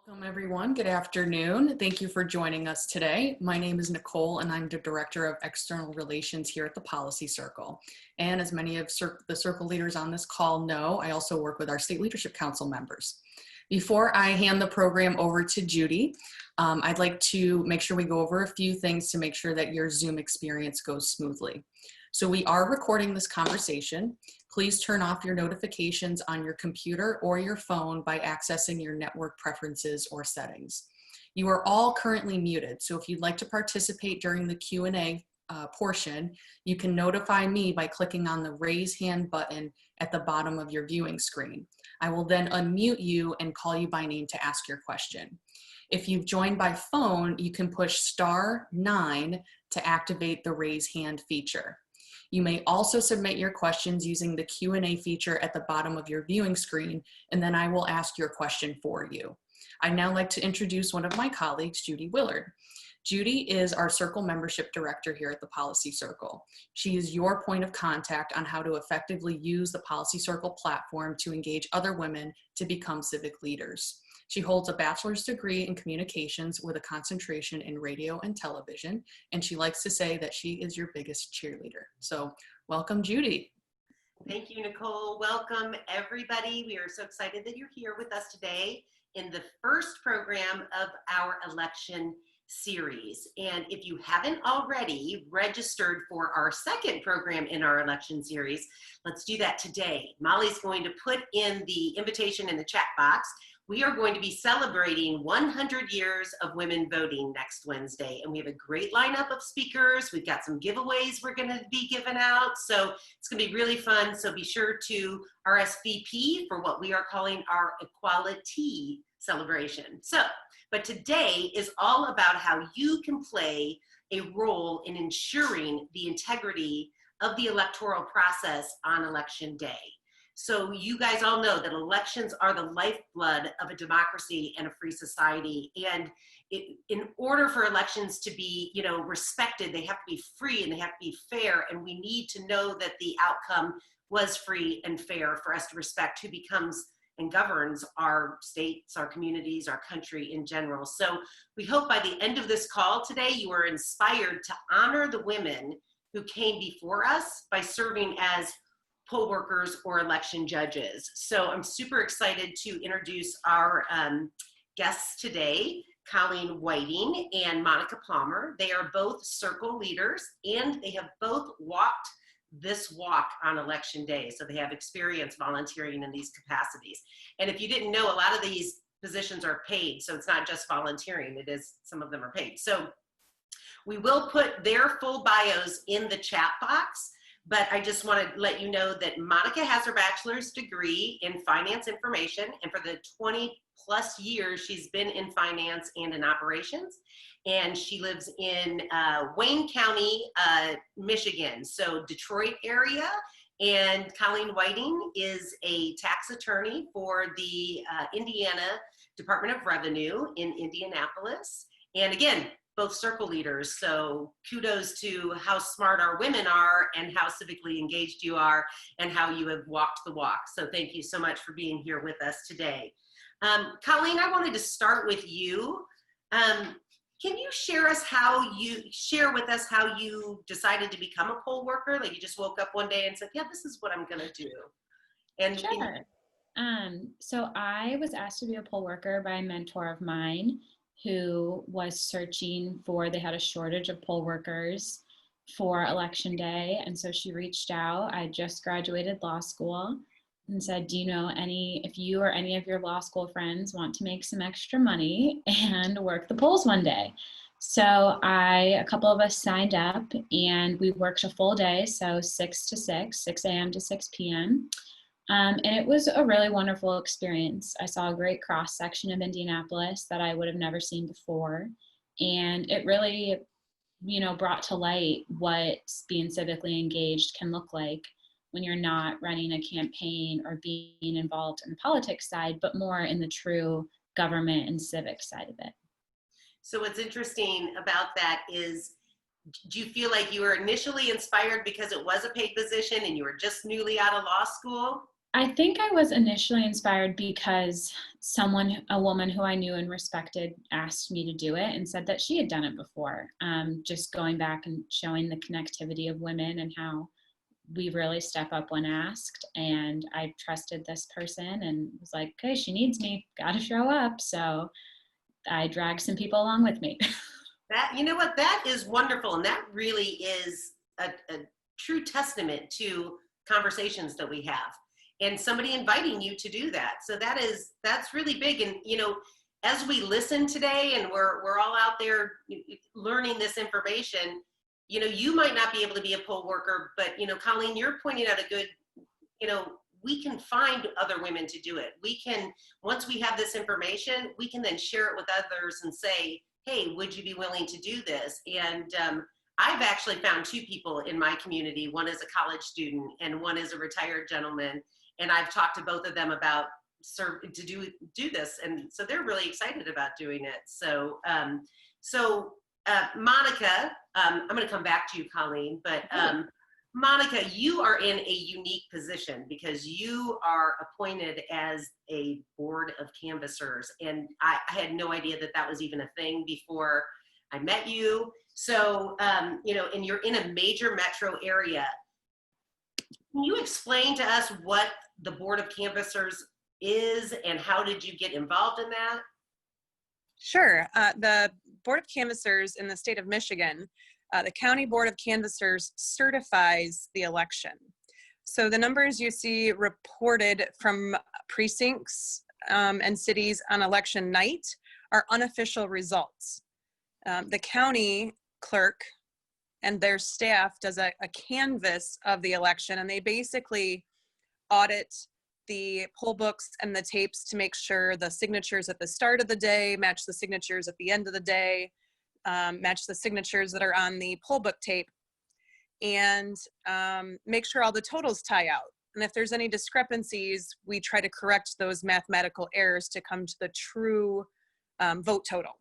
Welcome everyone. Good afternoon. Thank you for joining us today. My name is Nicole and I'm the Director of External Relations here at the Policy Circle. And as many of the Circle leaders on this call know, I also work with our State Leadership Council members. Before I hand the program over to Judy, I'd like to make sure we go over a few things to make sure that your Zoom experience goes smoothly. So we are recording this conversation. Please turn off your notifications on your computer or your phone by accessing your network preferences or settings. You are all currently muted, so if you'd like to participate during the Q&A portion, you can notify me by clicking on the raise hand button at the bottom of your viewing screen. I will then unmute you and call you by name to ask your question. If you've joined by phone, you can push *9 to activate the raise hand feature. You may also submit your questions using the Q&A feature at the bottom of your viewing screen, and then I will ask your question for you. I'd now like to introduce one of my colleagues, Judy Willard. Judy is our Circle Membership Director here at the Policy Circle. She is your point of contact on how to effectively use the Policy Circle platform to engage other women to become civic leaders. She holds a bachelor's degree in communications with a concentration in radio and television, and she likes to say that she is your biggest cheerleader. So welcome, Judy. Thank you, Nicole. Welcome, everybody. We are so excited that you're here with us today in the first program of our election series. And if you haven't already registered for our second program in our election series, let's do that today. Molly's going to put in the invitation in the chat box. We are going to be celebrating 100 years of women voting next Wednesday, and we have a great lineup of speakers. We've got some giveaways we're going to be giving out, so it's going to be really fun. So be sure to RSVP for what we are calling our equality celebration. But today is all about how you can play a role in ensuring the integrity of the electoral process on election day. So you guys all know that elections are the lifeblood of a democracy and a free society. And in order for elections to be, respected, they have to be free and they have to be fair. And we need to know that the outcome was free and fair for us to respect who becomes and governs our states, our communities, our country in general. So we hope by the end of this call today, you are inspired to honor the women who came before us by serving as poll workers or election judges. So I'm super excited to introduce our guests today, Colleen Whiting and Monica Palmer. They are both Circle leaders and they have both walked this walk on election day. So they have experience volunteering in these capacities. And if you didn't know, a lot of these positions are paid. So it's not just volunteering, it is, some of them are paid. So we will put their full bios in the chat box. But I just want to let you know that Monica has her bachelor's degree in finance information, and for the 20 plus years she's been in finance and in operations, and she lives in Wayne County, Michigan, so Detroit area. And Colleen Whiting is a tax attorney for the Indiana Department of Revenue in Indianapolis, and again, both Circle leaders, so kudos to how smart our women are and how civically engaged you are and how you have walked the walk. So thank you so much for being here with us today. Colleen, I wanted to start with you. Can you share with us how you decided to become a poll worker? Like you just woke up one day and said, yeah, this is what I'm gonna do. And sure. So I was asked to be a poll worker by a mentor of mine who was searching they had a shortage of poll workers for election day. And so she reached out. I just graduated law school and said, do you know if you or any of your law school friends want to make some extra money and work the polls one day? So a couple of us signed up and we worked a full day. So 6 a.m. to 6 p.m. And it was a really wonderful experience. I saw a great cross section of Indianapolis that I would have never seen before. And it really, brought to light what being civically engaged can look like when you're not running a campaign or being involved in the politics side, but more in the true government and civic side of it. So what's interesting about that is, do you feel like you were initially inspired because it was a paid position and you were just newly out of law school? I think I was initially inspired because a woman who I knew and respected, asked me to do it and said that she had done it before. Just going back and showing the connectivity of women and how we really step up when asked. And I trusted this person and was like, okay, she needs me, gotta show up. So I dragged some people along with me. That, you know what, that is wonderful. And that really is a true testament to conversations that we have and somebody inviting you to do that. So that's really big. And, you know, as we listen today and we're all out there learning this information, you know, you might not be able to be a poll worker, but, you know, Colleen, you're pointing out a good, you know, we can find other women to do it. We can, once we have this information, we can then share it with others and say, hey, would you be willing to do this? And I've actually found two people in my community. One is a college student and one is a retired gentleman. And I've talked to both of them about to do this. And so they're really excited about doing it. So, Monica, I'm going to come back to you, Colleen, but Monica, you are in a unique position because you are appointed as a board of canvassers. And I had no idea that that was even a thing before I met you. So, you know, and you're in a major metro area. Can you explain to us what the board of canvassers is and how did you get involved in that? Sure. The Board of Canvassers in the state of Michigan, the County Board of Canvassers certifies the election. So the numbers you see reported from precincts and cities on election night are unofficial results. The county clerk and their staff does a canvass of the election, and they basically audit the poll books and the tapes to make sure the signatures at the start of the day match the signatures at the end of the day, match the signatures that are on the poll book tape, and make sure all the totals tie out. And if there's any discrepancies, we try to correct those mathematical errors to come to the true vote total.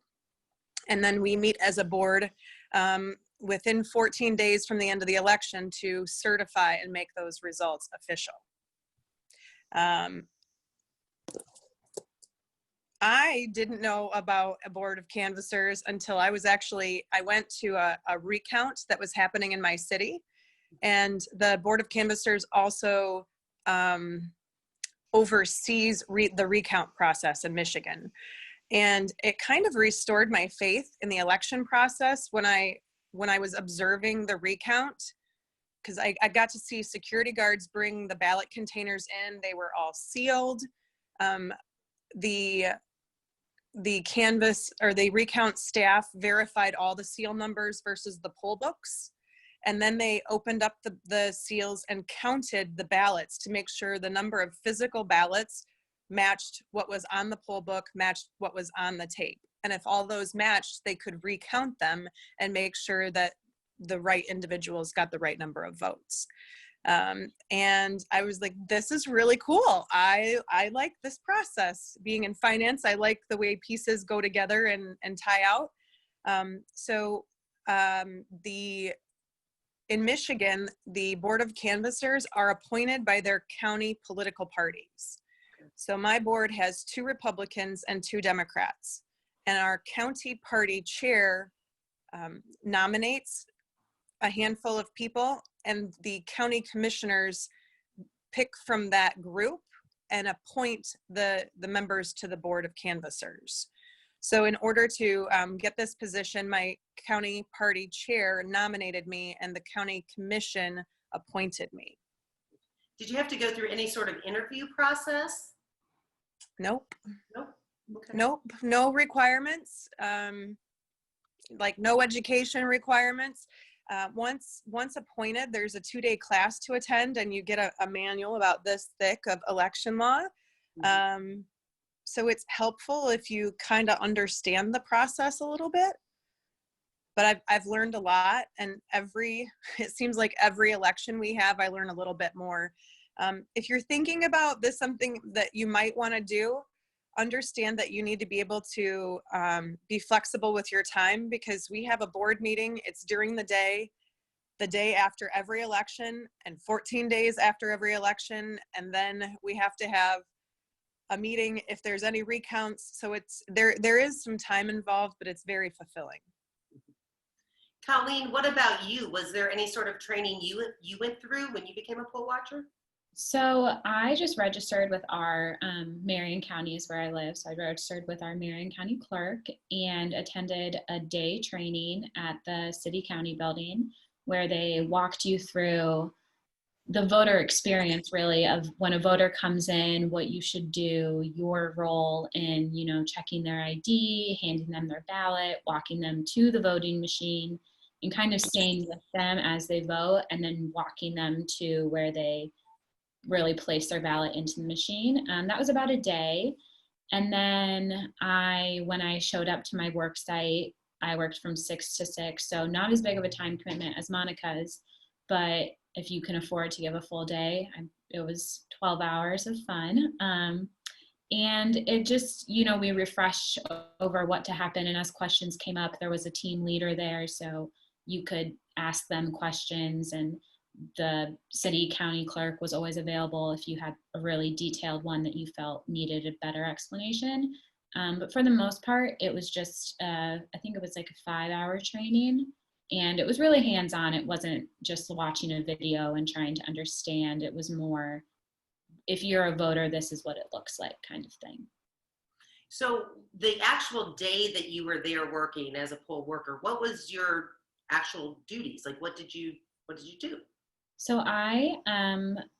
And then we meet as a board within 14 days from the end of the election to certify and make those results official. I didn't know about a board of canvassers until I went to a recount that was happening in my city. And the board of canvassers also oversees the recount process in Michigan. And it kind of restored my faith in the election process when I was observing the recount, because I got to see security guards bring the ballot containers in. They were all sealed. The canvass or the recount staff verified all the seal numbers versus the poll books. And then they opened up the seals and counted the ballots to make sure the number of physical ballots matched what was on the poll book, matched what was on the tape. And if all those matched, they could recount them and make sure that the right individuals got the right number of votes. And I was like, this is really cool. I like this process. Being in finance, I like the way pieces go together and tie out. In Michigan, the Board of Canvassers are appointed by their county political parties. So my board has 2 Republicans and 2 Democrats. And our county party chair nominates a handful of people, and the county commissioners pick from that group and appoint the members to the Board of Canvassers. So in order to get this position, my county party chair nominated me and the county commission appointed me. Did you have to go through any sort of interview process? Nope. Nope. Okay. Nope. No requirements. Like no education requirements. Once appointed, there's a 2-day class to attend, and you get a manual about this thick of election law. Mm-hmm. So it's helpful if you kind of understand the process a little bit. But I've learned a lot, and it seems like every election we have, I learn a little bit more. If you're thinking about this, something that you might want to do, understand that you need to be able to be flexible with your time, because we have a board meeting, it's during the day, the day after every election and 14 days after every election. And then we have to have a meeting if there's any recounts. So there is some time involved, but it's very fulfilling. Colleen, what about you? Was there any sort of training you went through when you became a poll watcher? So I just registered with our Marion County is where I live. So I registered with our Marion County clerk and attended a day training at the city county building where they walked you through the voter experience really of when a voter comes in, what you should do, your role in, checking their ID, handing them their ballot, walking them to the voting machine, and kind of staying with them as they vote, and then walking them to where they really place their ballot into the machine. That was about a day. And then when I showed up to my work site, I worked from 6 to 6, so not as big of a time commitment as Monica's, but if you can afford to give a full day, it was 12 hours of fun. And it just, we refreshed over what to happen. And as questions came up, there was a team leader there, so you could ask them questions, and the city county clerk was always available if you had a really detailed one that you felt needed a better explanation. But for the most part, it was just, I think it was like a 5-hour training, and it was really hands-on. It wasn't just watching a video and trying to understand. It was more, if you're a voter, this is what it looks like kind of thing. So the actual day that you were there working as a poll worker, what was your actual duties? Like, what did you do? So I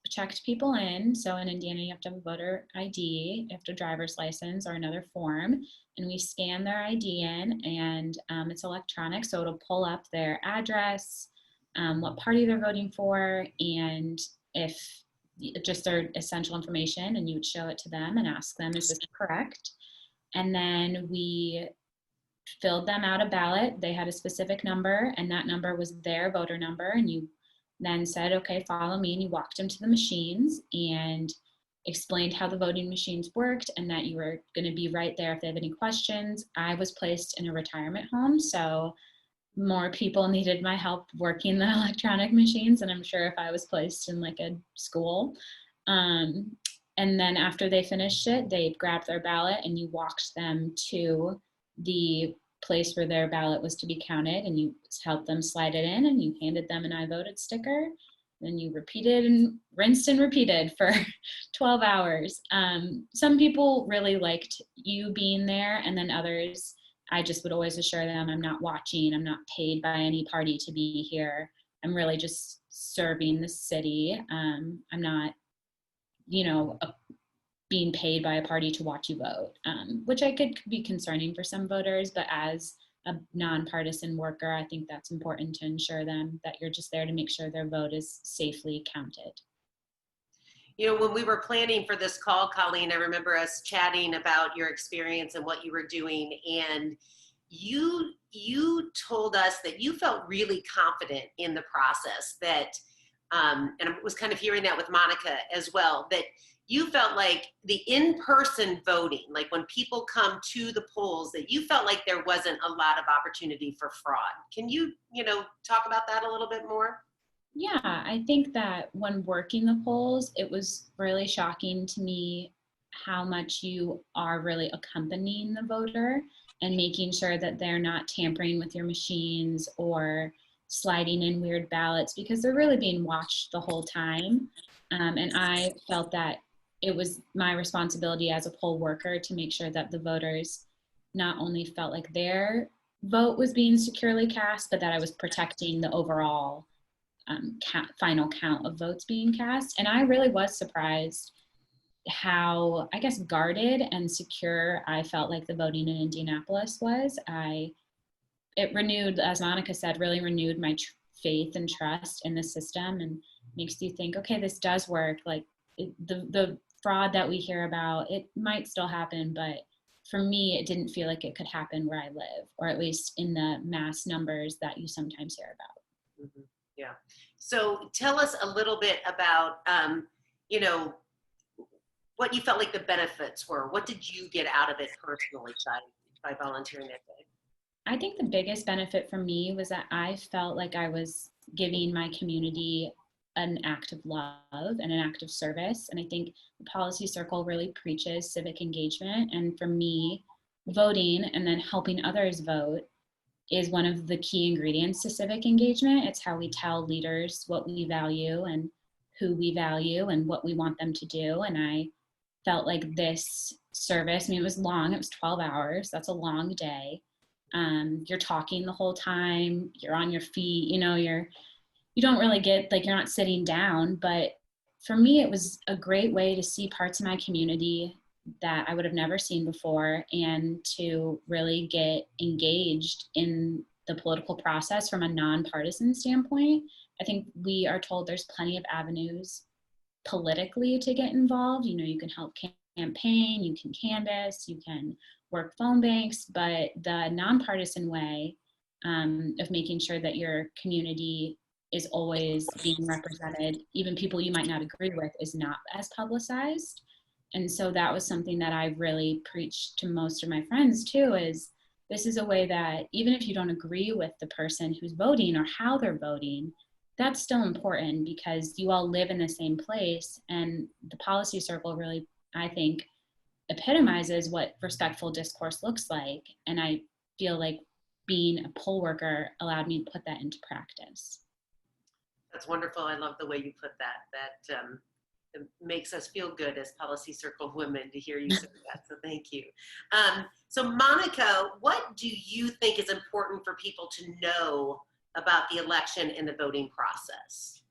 checked people in. So in Indiana, you have to have a voter ID, you have to have a driver's license or another form, and we scan their ID in, and it's electronic, so it'll pull up their address, what party they're voting for, and if just their essential information, and you would show it to them and ask them, is this correct? And then we filled them out a ballot. They had a specific number, and that number was their voter number, and you then said, okay, follow me, and you walked them to the machines and explained how the voting machines worked and that you were going to be right there if they have any questions. I was placed in a retirement home, so more people needed my help working the electronic machines, and I'm sure if I was placed in like a school. And then after they finished it, they grabbed their ballot and you walked them to the place where their ballot was to be counted, and you helped them slide it in, and you handed them an I voted sticker. Then you repeated and rinsed and repeated for 12 hours. Some people really liked you being there, and then others, I just would always assure them, I'm not watching, I'm not paid by any party to be here. I'm really just serving the city. I'm not, being paid by a party to watch you vote, which could be concerning for some voters, but as a nonpartisan worker, I think that's important to ensure them that you're just there to make sure their vote is safely counted. When we were planning for this call, Colleen, I remember us chatting about your experience and what you were doing, and you told us that you felt really confident in the process, that and I was kind of hearing that with Monica as well, that you felt like the in-person voting, like when people come to the polls, that you felt like there wasn't a lot of opportunity for fraud. Can you, talk about that a little bit more? Yeah, I think that when working the polls, it was really shocking to me how much you are really accompanying the voter and making sure that they're not tampering with your machines or sliding in weird ballots, because they're really being watched the whole time. And I felt that it was my responsibility as a poll worker to make sure that the voters not only felt like their vote was being securely cast, but that I was protecting the overall final count of votes being cast. And I really was surprised how, I guess, guarded and secure I felt like the voting in Indianapolis was. It renewed, as Monica said, really renewed my faith and trust in the system, and makes you think, okay, this does work. Like the fraud that we hear about, it might still happen, but for me, it didn't feel like it could happen where I live, or at least in the mass numbers that you sometimes hear about. Mm-hmm. Yeah. So tell us a little bit about, what you felt like the benefits were. What did you get out of it personally by volunteering that day? I think the biggest benefit for me was that I felt like I was giving my community an act of love and an act of service. And I think the Policy Circle really preaches civic engagement. And for me, voting and then helping others vote is one of the key ingredients to civic engagement. It's how we tell leaders what we value and who we value and what we want them to do. And I felt like this service, I mean, it was long, it was 12 hours. That's a long day. You're talking the whole time, you're on your feet, you don't really get, like, you're not sitting down. But for me, it was a great way to see parts of my community that I would have never seen before, and to really get engaged in the political process from a nonpartisan standpoint. I think we are told there's plenty of avenues politically to get involved. You can help campaign, you can canvass, you can work phone banks, but the nonpartisan way of making sure that your community is always being represented, even people you might not agree with, is not as publicized. And so that was something that I really preached to most of my friends too, is this is a way that even if you don't agree with the person who's voting or how they're voting, that's still important because you all live in the same place. And the Policy Circle really, I think, epitomizes what respectful discourse looks like. And I feel like being a poll worker allowed me to put that into practice. That's wonderful. I love the way you put that. That it makes us feel good as Policy Circle women to hear you say that. So thank you. So Monica, what do you think is important for people to know about the election and the voting process?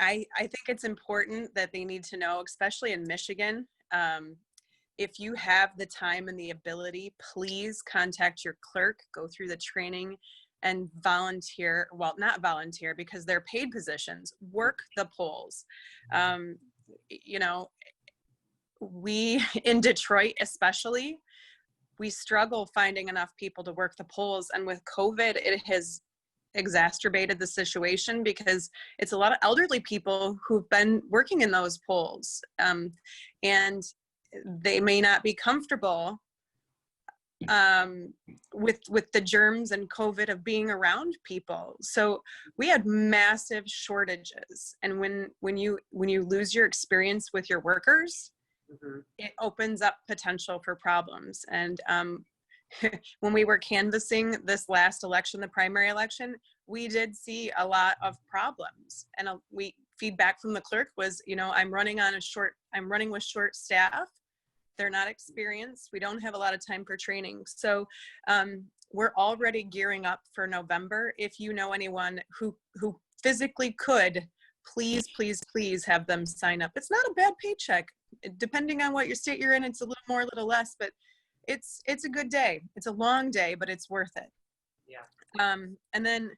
I think it's important that they need to know, especially in Michigan, if you have the time and the ability, please contact your clerk, go through the training, and volunteer. Well, not volunteer because they're paid positions. Work the polls. We in Detroit especially, we struggle finding enough people to work the polls, and with COVID, it has exacerbated the situation because it's a lot of elderly people who've been working in those polls, and they may not be comfortable with the germs and COVID of being around people. So we had massive shortages, and when you lose your experience with your workers, it opens up potential for problems. And when we were canvassing this last election, the primary election, we did see a lot of problems. And feedback from the clerk was, I'm running with short staff. They're not experienced. We don't have a lot of time for training. So we're already gearing up for November. If you know anyone who physically could, please, please, please have them sign up. It's not a bad paycheck. Depending on what your state you're in, it's a little more, a little less, but it's a good day. It's a long day, but it's worth it. Yeah. And then,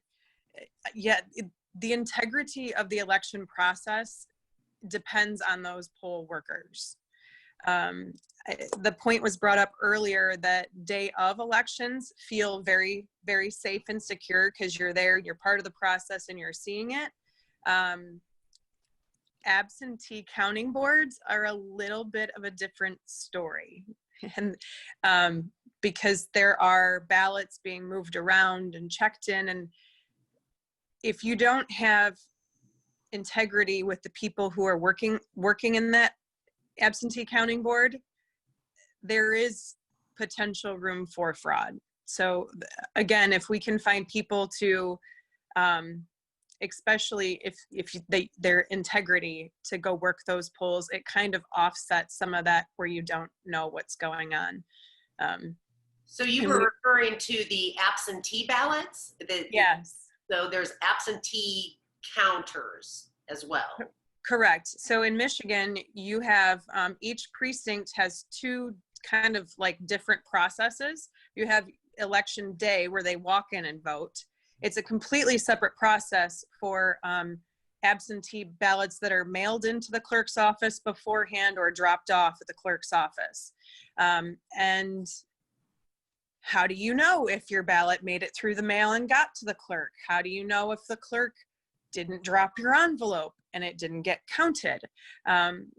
the integrity of the election process depends on those poll workers. The point was brought up earlier that day of elections feel very, very safe and secure because you're there, you're part of the process, and you're seeing it. Absentee counting boards are a little bit of a different story. And because there are ballots being moved around and checked in, and if you don't have integrity with the people who are working in that absentee counting board, there is potential room for fraud. So again, if we can find people to, especially if their integrity to go work those polls, it kind of offsets some of that where you don't know what's going on. So you were referring to the absentee ballots? Yes. So there's absentee counters as well. Correct. So in Michigan, you have each precinct has two kind of like different processes. You have election day where they walk in and vote. It's a completely separate process for absentee ballots that are mailed into the clerk's office beforehand or dropped off at the clerk's office. And how do you know if your ballot made it through the mail and got to the clerk? How do you know if the clerk didn't drop your envelope and it didn't get counted?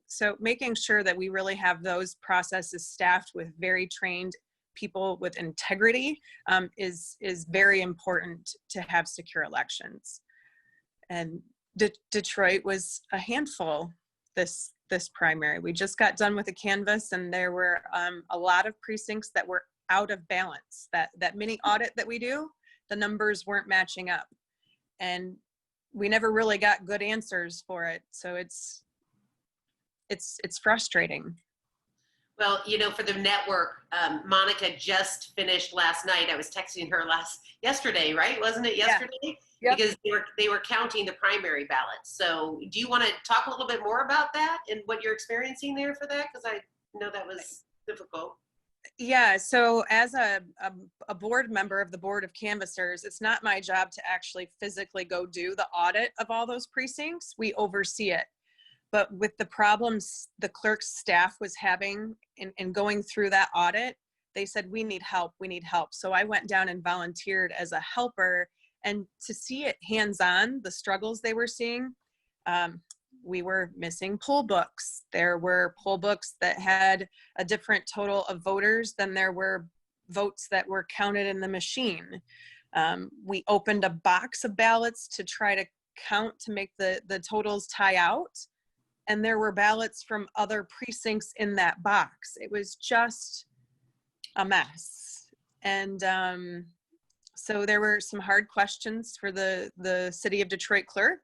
So making sure that we really have those processes staffed with very trained people with integrity is very important to have secure elections. And Detroit was a handful this primary. We just got done with a canvass, and there were a lot of precincts that were out of balance. That mini audit that we do, the numbers weren't matching up, and we never really got good answers for it. So it's frustrating. Well, you know, for the network, Monica just finished last night. I was texting her yesterday, right? Wasn't it yesterday? Yeah. Yep. Because they were counting the primary ballots. So do you want to talk a little bit more about that and what you're experiencing there for that? Because I know that was difficult. Yeah, so as a board member of the Board of Canvassers, it's not my job to actually physically go do the audit of all those precincts. We oversee it. But with the problems the clerk's staff was having in going through that audit, they said, we need help, we need help. So I went down and volunteered as a helper, and to see it hands-on, the struggles they were seeing, we were missing poll books. There were poll books that had a different total of voters than there were votes that were counted in the machine. We opened a box of ballots to try to count to make the totals tie out, and there were ballots from other precincts in that box. It was just a mess. And so there were some hard questions for the City of Detroit clerk.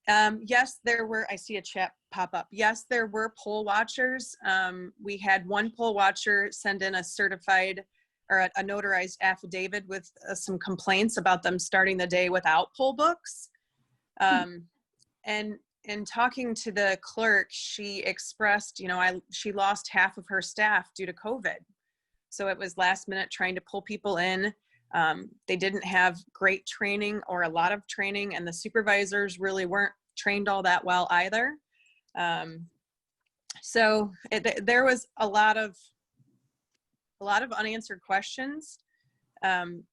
Yes, there were, I see a chat pop up. Yes, there were poll watchers. We had one poll watcher send in a certified or a notarized affidavit with some complaints about them starting the day without poll books. And in talking to the clerk, she expressed, you know, she lost half of her staff due to COVID. So it was last minute trying to pull people in. They didn't have great training or a lot of training, and the supervisors really weren't trained all that well either. So there was a lot of unanswered questions. And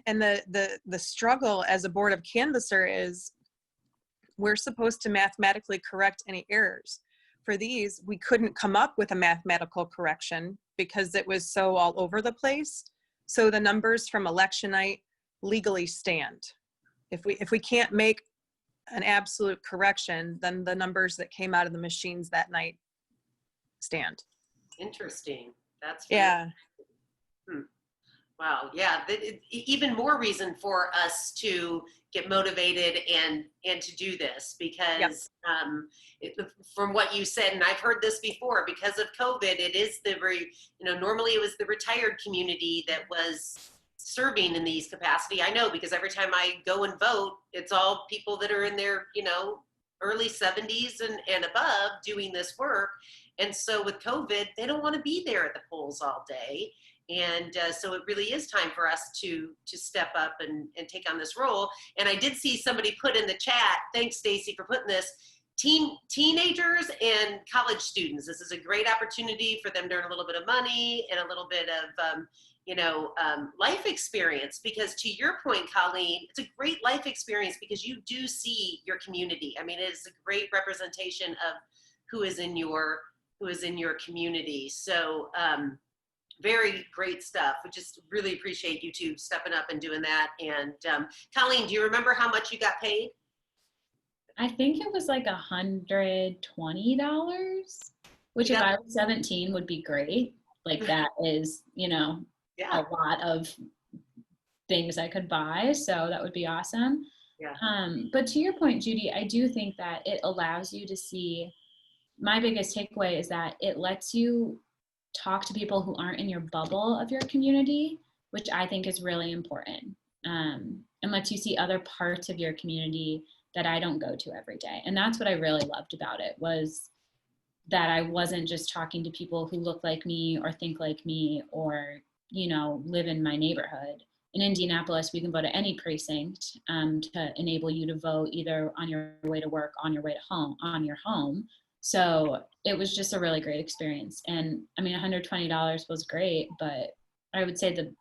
the struggle as a board of canvasser is we're supposed to mathematically correct any errors. For these, we couldn't come up with a mathematical correction because it was so all over the place. So the numbers from election night legally stand. If we can't make an absolute correction, then the numbers that came out of the machines that night stand. Interesting. That's yeah. Wow. Yeah. Even more reason for us to get motivated and to do this, because from what you said, and I've heard this before, because of COVID, it is normally it was the retired community that was serving in these capacity. I know, because every time I go and vote, it's all people that are in their, early 70s and above doing this work. And so with COVID, they don't want to be there at the polls all day. And so it really is time for us to step up and take on this role. And I did see somebody put in the chat, thanks Stacy for putting this, teenagers and college students. This is a great opportunity for them to earn a little bit of money and a little bit of, life experience. Because to your point, Colleen, it's a great life experience because you do see your community. I mean, it is a great representation of who is in your community. So, very great stuff. We just really appreciate you two stepping up and doing that. And Colleen, do you remember how much you got paid? I think it was like $120, which if I was 17 would be great. Like that is, a lot of things I could buy. So that would be awesome. Yeah. But to your point, Judy, I do think that it allows you to see, my biggest takeaway is that it lets you talk to people who aren't in your bubble of your community, which I think is really important, and lets you see other parts of your community that I don't go to every day. And that's what I really loved about it, was that I wasn't just talking to people who look like me or think like me or, live in my neighborhood. In Indianapolis, we can go to any precinct to enable you to vote either on your way to work, on your way to home, on your home. So it was just a really great experience. And I mean, $120 was great, but I would say that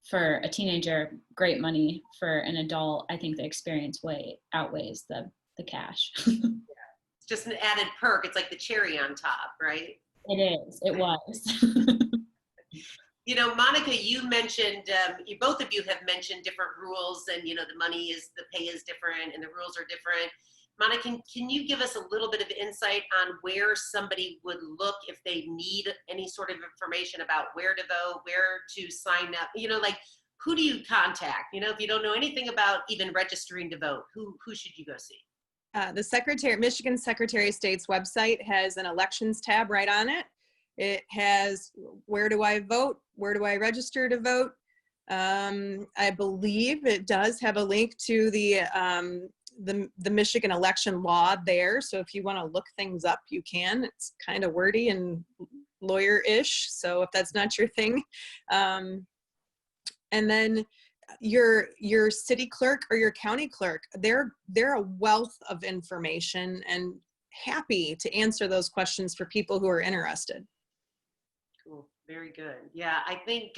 for a teenager, great money. For an adult, I think the experience way outweighs the cash. It's just an added perk. It's like the cherry on top, right? It is. It was. You know, Monica, you mentioned, both of you have mentioned different rules, and the the pay is different and the rules are different. Monica, can you give us a little bit of insight on where somebody would look if they need any sort of information about where to vote, where to sign up? Like, who do you contact? If you don't know anything about even registering to vote, who should you go see? The Michigan Secretary of State's website has an elections tab right on it. It has where do I vote? Where do I register to vote? I believe it does have a link to the Michigan election law there. So if you want to look things up, you can. It's kind of wordy and lawyer-ish. So if that's not your thing. And then your city clerk or your county clerk, they're a wealth of information and happy to answer those questions for people who are interested. Cool. Very good. Yeah, I think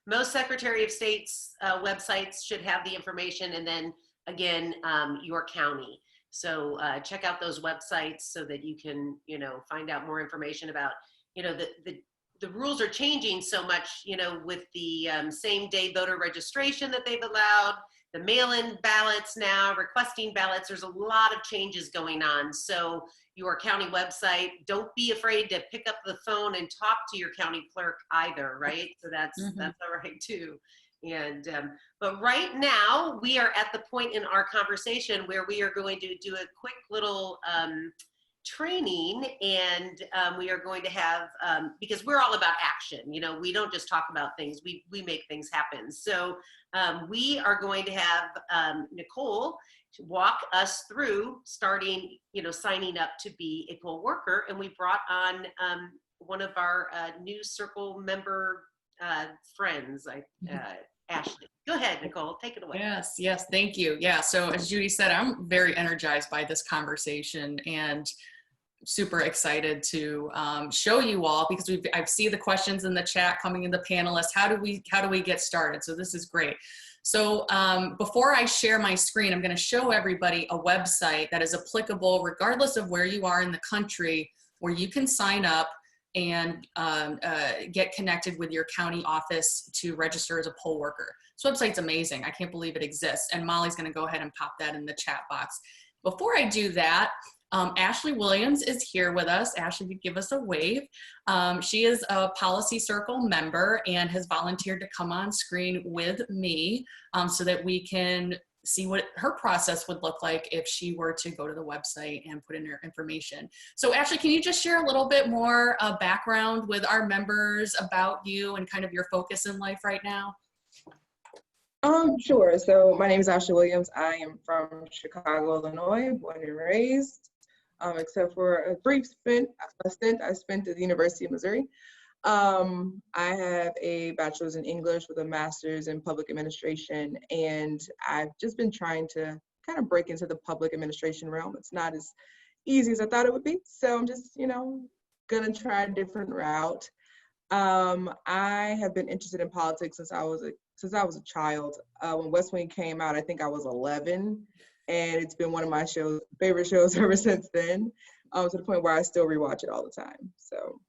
most Secretary of State's websites should have the information, and then again, your county. So check out those websites so that you can, find out more information about, the rules are changing so much, with the same day voter registration that they've allowed, the mail-in ballots now, requesting ballots. There's a lot of changes going on. So your county website, don't be afraid to pick up the phone and talk to your county clerk either, right? So that's all right too. And but right now we are at the point in our conversation where we are going to do a quick little training, and we are going to have because we're all about action. We don't just talk about things, we make things happen. So we are going to have Nicole walk us through starting, signing up to be a poll worker. And we brought on one of our new circle member friends, Ashley. Go ahead, Nicole, take it away. Yes, thank you. Yeah, so as Judy said, I'm very energized by this conversation and super excited to show you all, because I see the questions in the chat coming in, the panelists. How do we get started? So this is great. So before I share my screen, I'm going to show everybody a website that is applicable regardless of where you are in the country, where you can sign up and get connected with your county office to register as a poll worker. This website's amazing. I can't believe it exists. And Molly's going to go ahead and pop that in the chat box. Before I do that, Ashley Williams is here with us. Ashley, you give us a wave. She is a Policy Circle member and has volunteered to come on screen with me so that we can see what her process would look like if she were to go to the website and put in her information. So Ashley, can you just share a little bit more background with our members about you and kind of your focus in life right now? Sure. So my name is Ashley Williams. I am from Chicago, Illinois, born and raised, except for a brief stint I spent at the University of Missouri. I have a bachelor's in English with a master's in public administration, and I've just been trying to kind of break into the public administration realm. It's not as easy as I thought it would be, so I'm just, gonna try a different route. I have been interested in politics since I was a child. When West Wing came out, I think I was 11, and it's been one of my favorite shows ever since then, to the point where I still rewatch it all the time. So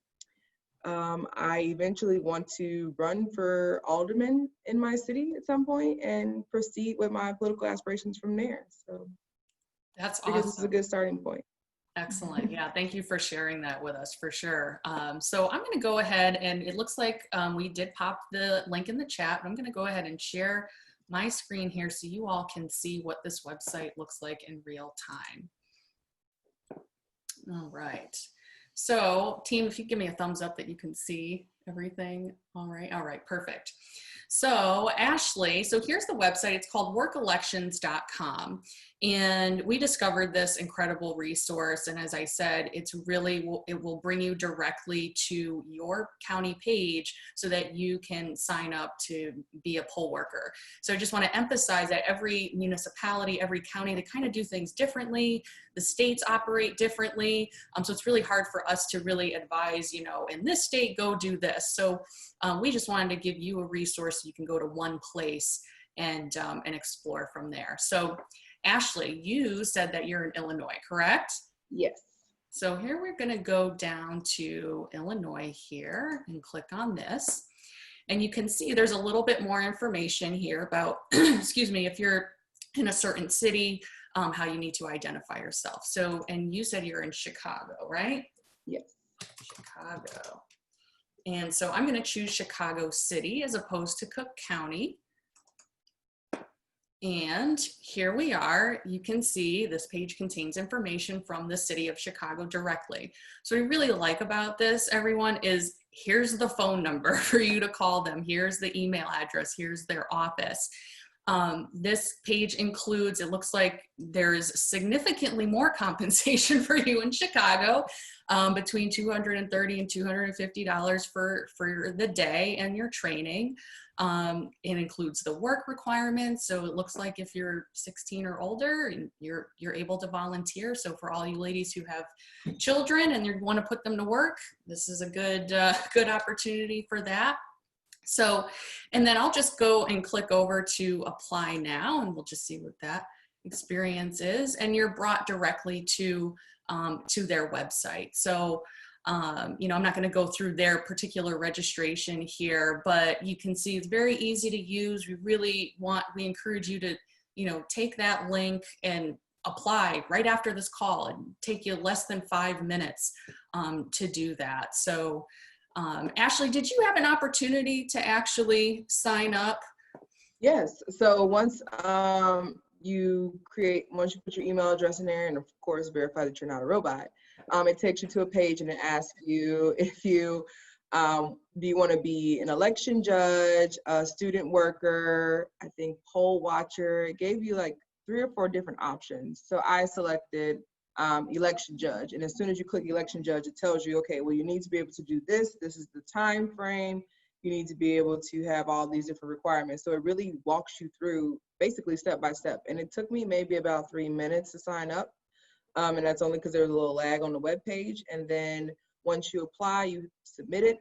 I eventually want to run for alderman in my city at some point and proceed with my political aspirations from there. So that's I awesome. guess this is a good starting point. Excellent. Yeah, thank you for sharing that with us for sure. So I'm going to go ahead, and it looks like we did pop the link in the chat. I'm going to go ahead and share my screen here so you all can see what this website looks like in real time. All right. So team, if you give me a thumbs up that you can see everything. All right, perfect. So Ashley, so here's the website. It's called workelections.com. And we discovered this incredible resource. And as I said, it will bring you directly to your county page so that you can sign up to be a poll worker. So I just want to emphasize that every municipality, every county, they kind of do things differently. The states operate differently. So it's really hard for us to really advise, in this state, go do this. So we just wanted to give you a resource so you can go to one place and explore from there. So Ashley, you said that you're in Illinois, correct? Yes. So here we're going to go down to Illinois here and click on this. And you can see there's a little bit more information here about, excuse me, if you're in a certain city, how you need to identify yourself. So, and you said you're in Chicago, right? Yes. Chicago. And so I'm going to choose Chicago City as opposed to Cook County. And here we are. You can see this page contains information from the city of Chicago directly. So what I really like about this, everyone, is here's the phone number for you to call them. Here's the email address. Here's their office. This page includes, it looks like there's significantly more compensation for you in Chicago, between $230 and $250 for the day and your training. It includes the work requirements. So it looks like if you're 16 or older, you're able to volunteer. So for all you ladies who have children and you want to put them to work, this is a good opportunity for that. So, and then I'll just go and click over to apply now, and we'll just see what that experience is. And you're brought directly to their website. So, you know, I'm not going to go through their particular registration here, but you can see it's very easy to use. We encourage you to, you know, take that link and apply right after this call. And take you less than 5 minutes to do that. So, Ashley, did you have an opportunity to actually sign up? Yes. So once you put your email address in there and of course verify that you're not a robot, it takes you to a page and it asks you if you do you want to be an election judge, a student worker, I think poll watcher. It gave you like 3 or 4 different options. So I selected election judge, and as soon as you click election judge, it tells you, okay, well, you need to be able to do this. This is the time frame. You need to be able to have all these different requirements. So it really walks you through basically step by step. And it took me maybe about 3 minutes to sign up. And that's only because there was a little lag on the web page. And then once you apply, you submit it,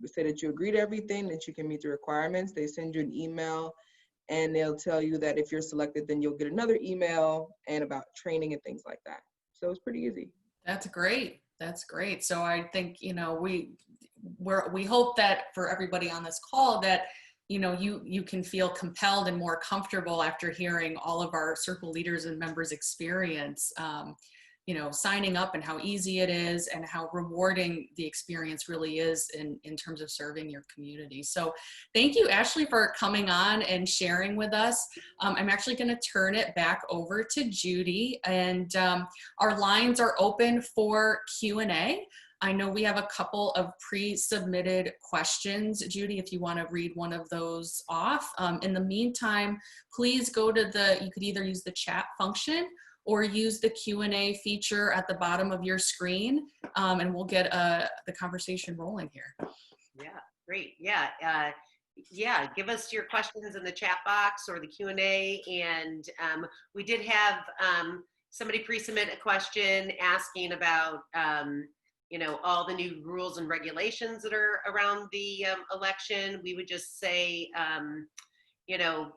say that you agree to everything, that you can meet the requirements. They send you an email and they'll tell you that if you're selected, then you'll get another email and about training and things like that. So it's pretty easy. That's great. That's great. So I think, you know, we hope that for everybody on this call that, you know, you can feel compelled and more comfortable after hearing all of our circle leaders and members experience, you know, signing up and how easy it is and how rewarding the experience really is in terms of serving your community. So thank you, Ashley, for coming on and sharing with us. I'm actually going to turn it back over to Judy, and our lines are open for Q&A. I know we have a couple of pre-submitted questions. Judy, if you want to read one of those off. In the meantime, please go to you could either use the chat function or use the Q&A feature at the bottom of your screen, and we'll get the conversation rolling here. Yeah, great. Yeah, give us your questions in the chat box or the Q&A. And we did have somebody pre-submit a question asking about, you know, all the new rules and regulations that are around the election. We would just say, you know,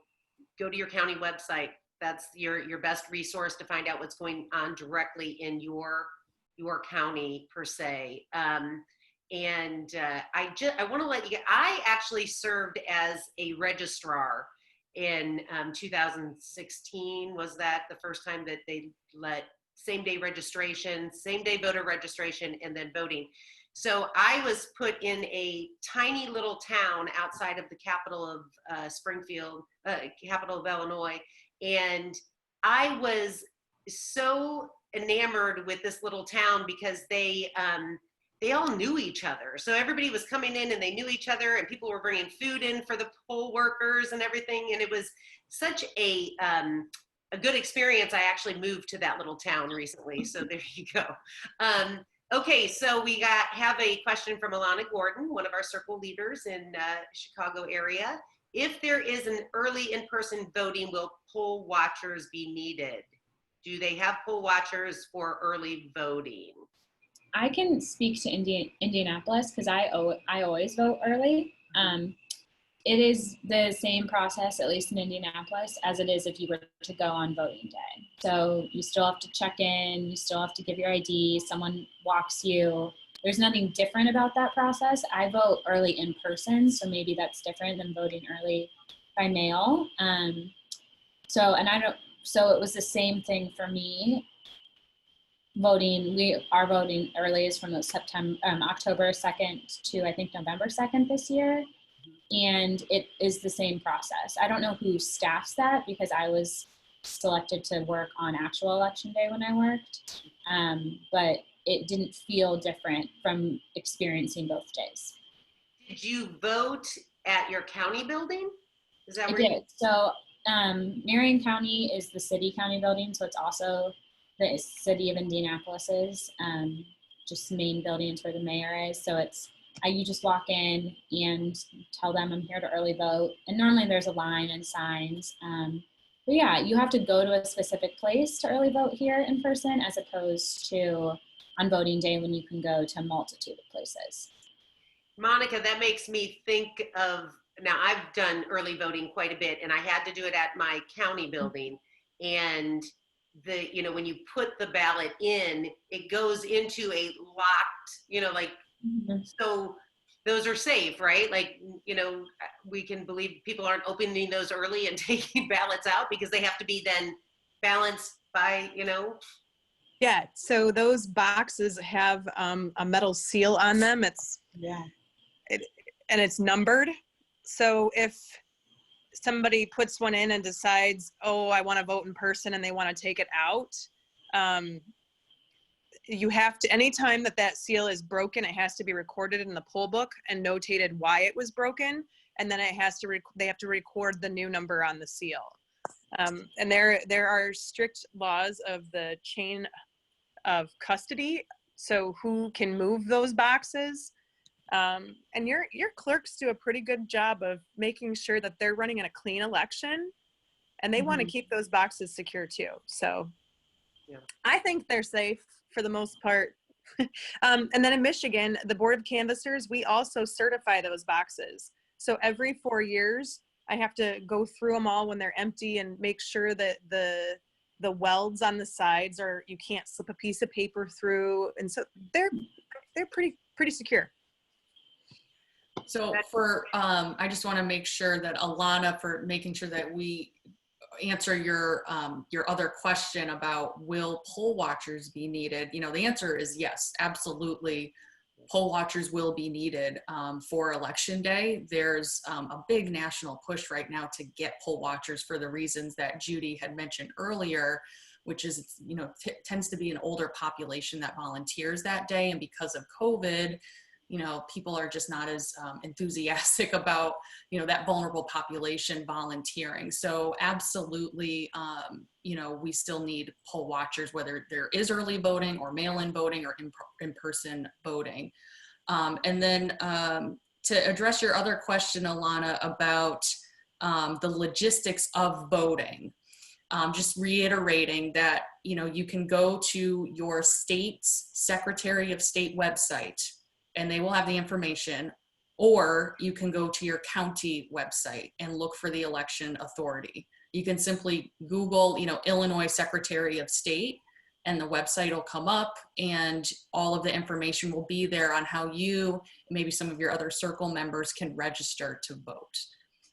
go to your county website. That's your best resource to find out what's going on directly in your county per se. I want to let you get, I actually served as a registrar in 2016. Was that the first time that they let same day registration, same day voter registration, and then voting? So I was put in a tiny little town outside of the capital of Springfield, capital of Illinois. And I was so enamored with this little town because they all knew each other. So everybody was coming in and they knew each other, and people were bringing food in for the poll workers and everything. And it was such a good experience. I actually moved to that little town recently. So there you go. Okay, so we have a question from Alana Gordon, one of our circle leaders in Chicago area. If there is an early in-person voting, will poll watchers be needed? Do they have poll watchers for early voting? I can speak to Indianapolis because I always vote early. It is the same process, at least in Indianapolis, as it is if you were to go on voting day. So you still have to check in, you still have to give your ID, someone walks you there's nothing different about that process. I vote early in person, so maybe that's different than voting early by mail. So it was the same thing for me. Our voting early is from October 2nd to I think November 2nd this year. And it is the same process. I don't know who staffs that because I was selected to work on actual election day when I worked. But it didn't feel different from experiencing both days. Did you vote at your county building? Is that I where did. you? So Marion County is the city county building, so it's also the city of Indianapolis's just main building. It's where the mayor is. So you just walk in and tell them I'm here to early vote. And normally there's a line and signs. But yeah, you have to go to a specific place to early vote here in person, as opposed to on voting day when you can go to a multitude of places. Monica, that makes me think of, now I've done early voting quite a bit, and I had to do it at my county building. And when you put the ballot in, it goes into a locked, so those are safe, right? We can believe people aren't opening those early and taking ballots out because they have to be then balanced by. Yeah, so those boxes have a metal seal on them. And it's numbered. So if somebody puts one in and decides, oh, I want to vote in person, and they want to take it out, you have to, anytime that seal is broken, it has to be recorded in the poll book and notated why it was broken. And then they have to record the new number on the seal. And there are strict laws of the chain of custody. So who can move those boxes? And your clerks do a pretty good job of making sure that they're running in a clean election, and they want to keep those boxes secure too. So yeah. I think they're safe for the most part. And then in Michigan, the Board of Canvassers, we also certify those boxes. So every 4 years, I have to go through them all when they're empty and make sure that the welds on the sides you can't slip a piece of paper through. And so they're pretty secure. So I just want to make sure that Alana, for making sure that we answer your other question about will poll watchers be needed. The answer is yes, absolutely. Poll watchers will be needed for election day. There's a big national push right now to get poll watchers for the reasons that Judy had mentioned earlier, which is, tends to be an older population that volunteers that day. And because of COVID, people are just not as enthusiastic about, that vulnerable population volunteering. So absolutely, we still need poll watchers, whether there is early voting or mail-in voting or in-person voting. And then to address your other question, Alana, about the logistics of voting, just reiterating that, you can go to your state's Secretary of State website and they will have the information, or you can go to your county website and look for the election authority. You can simply Google, Illinois Secretary of State, and the website will come up and all of the information will be there on how you, maybe some of your other circle members, can register to vote.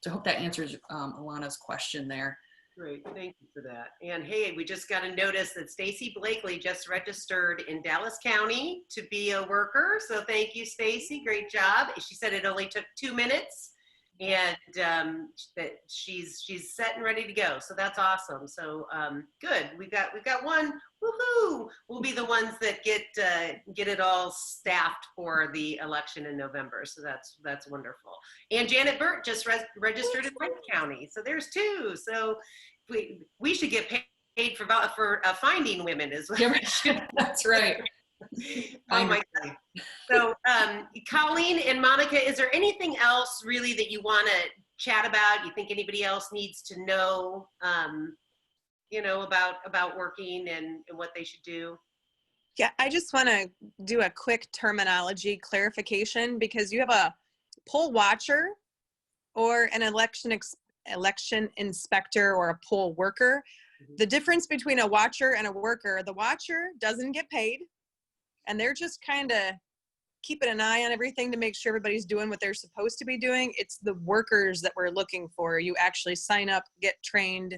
So I hope that answers Alana's question there. Great, thank you for that. And hey, we just got a notice that Stacy Blakely just registered in Dallas County to be a worker. So thank you, Stacy, great job. She said it only took 2 minutes, and that she's set and ready to go. So that's awesome. So good, we've got one. Woohoo! We'll be the ones that get it all staffed for the election in November. So that's wonderful. And Janet Burt just registered in Lake County. So there's 2. So we should get paid for finding women as well. That's right. Oh my God. So Colleen and Monica, is there anything else really that you want to chat about? You think anybody else needs to know, about working and what they should do? Yeah, I just want to do a quick terminology clarification, because you have a poll watcher or an election inspector or a poll worker. Mm-hmm. The difference between a watcher and a worker, the watcher doesn't get paid, and they're just kind of keeping an eye on everything to make sure everybody's doing what they're supposed to be doing. It's the workers that we're looking for. You actually sign up, get trained,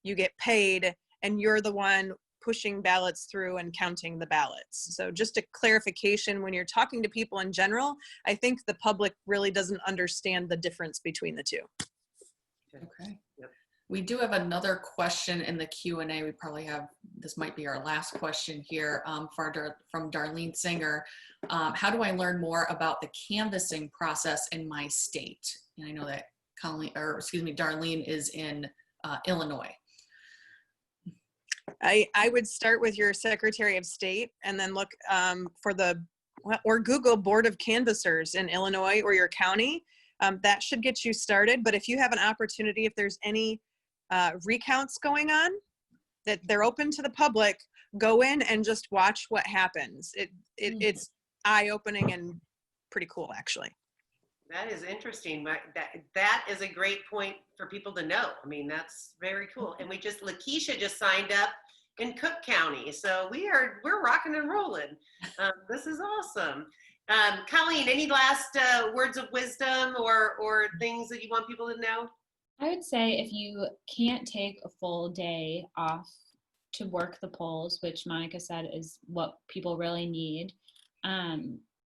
you get paid, and you're the one pushing ballots through and counting the ballots. So just a clarification, when you're talking to people in general, I think the public really doesn't understand the difference between the two. Okay. Yep. We do have another question in the Q&A. We probably have, this might be our last question here from Darlene Singer. How do I learn more about the canvassing process in my state? And I know that Darlene is in Illinois. I would start with your Secretary of State and then look or Google Board of Canvassers in Illinois or your county. That should get you started. But if you have an opportunity, if there's any recounts going on that they're open to the public, go in and just watch what happens. It's eye-opening and pretty cool, actually. That is interesting. That is a great point for people to know. I mean, that's very cool. And Lakeisha just signed up in Cook County. So we're rocking and rolling. This is awesome. Colleen, any last words of wisdom or things that you want people to know? I would say if you can't take a full day off to work the polls, which Monica said is what people really need,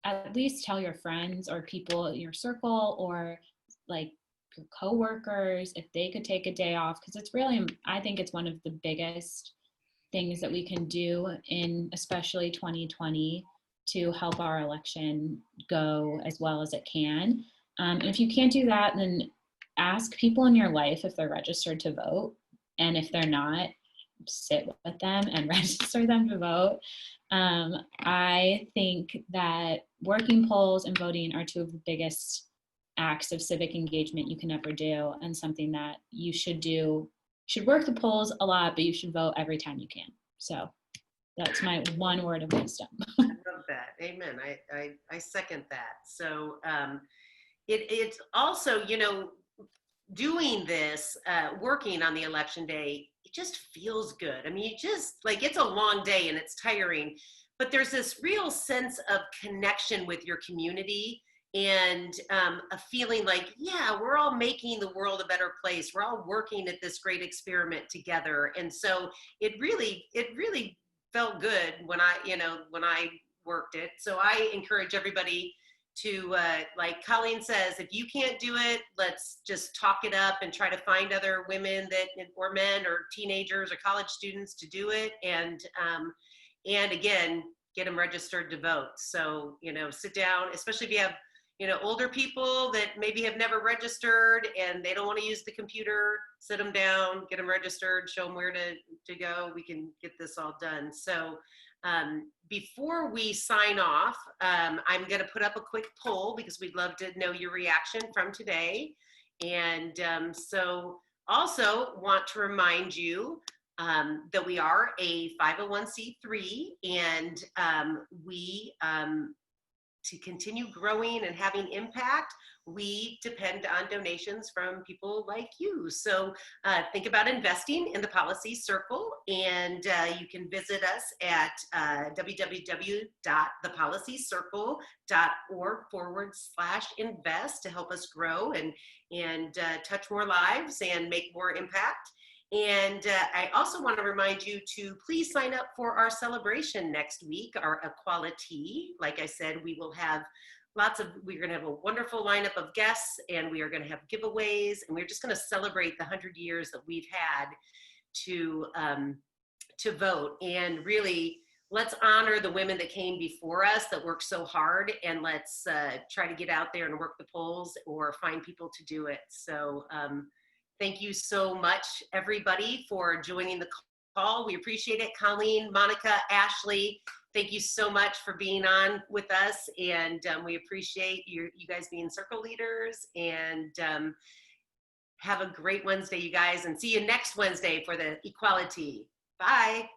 at least tell your friends or people in your circle or like your coworkers if they could take a day off, because it's really, I think it's one of the biggest things that we can do in especially 2020 to help our election go as well as it can. And if you can't do that, then ask people in your life if they're registered to vote. And if they're not, sit with them and register them to vote. I think that working polls and voting are two of the biggest acts of civic engagement you can ever do, and something that you should do. You should work the polls a lot, but you should vote every time you can. So that's my one word of wisdom. I love that. Amen. I second that. So it's also, doing this, working on the election day, it just feels good. I mean, it's a long day and it's tiring, but there's this real sense of connection with your community and a feeling like, yeah, we're all making the world a better place. We're all working at this great experiment together. And so it really felt good when I worked it. So I encourage everybody to, like Colleen says, if you can't do it, let's just talk it up and try to find other women or men or teenagers or college students to do it. And again, get them registered to vote. So, sit down, especially if you have, older people that maybe have never registered and they don't want to use the computer, sit them down, get them registered, show them where to go. We can get this all done. So before we sign off, I'm going to put up a quick poll because we'd love to know your reaction from today. And so also want to remind you that we are a 501c3 and to continue growing and having impact, we depend on donations from people like you. So think about investing in the Policy Circle, and you can visit us at www.thepolicycircle.org/invest to help us grow and touch more lives and make more impact. And I also want to remind you to please sign up for our celebration next week, our equality. Like I said, we're going to have a wonderful lineup of guests, and we are going to have giveaways, and we're just going to celebrate the 100 years that we've had to vote. And really, let's honor the women that came before us that worked so hard, and let's try to get out there and work the polls or find people to do it. So thank you so much, everybody, for joining the call. We appreciate it. Colleen, Monica, Ashley, thank you so much for being on with us. And we appreciate you guys being circle leaders. And have a great Wednesday, you guys. And see you next Wednesday for the equality. Bye.